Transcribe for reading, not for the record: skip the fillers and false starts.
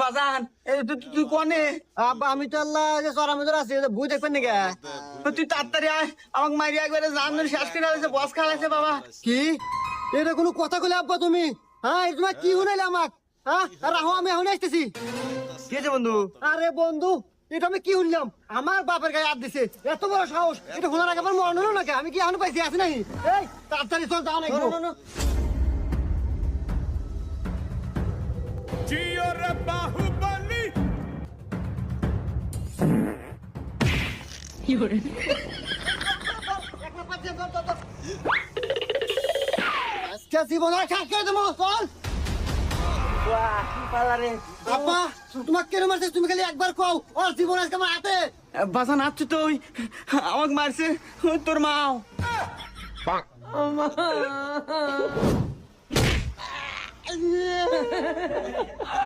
বাজান তুই কনে? আব্বা আমি তো আল্লাহ যে চড়া মজুর আছি বুঝ দেখবেন নাকি? তুই তাড়াতাড়ি আয়, আমাকে মারি একবারে জান শেষ করে আছে, বস খাওয়াইছে বাবা। কি এটা কোনো কথা কইলে আব্বা তুমি? হ্যাঁ তোমার কি শুনাইলে আমাক? হ্যাঁ রাহো আমি এখন আসতেছি। কি আছে বন্ধু? আরে বন্ধু এটা আমি কি শুনলাম? আমার বাপের গায়ে হাত দিছে, এত বড় সাহস! এটা শোনার আগে আমার মনে হলো নাকি? আমি কি এখন পাইছি আছি নাকি? এই তাড়াতাড়ি চল, যাও নাকি? जियो रे बाहुबली আজকে জীবন আর শেষ করে দেবো, চল। আব্বা তোমাকে কেন মারছে? তুমি খালি একবার কও, ওর জীবন আজকে আমার হাতে। বাজান আসছে তো, আমাকে মারছে তোর মাও।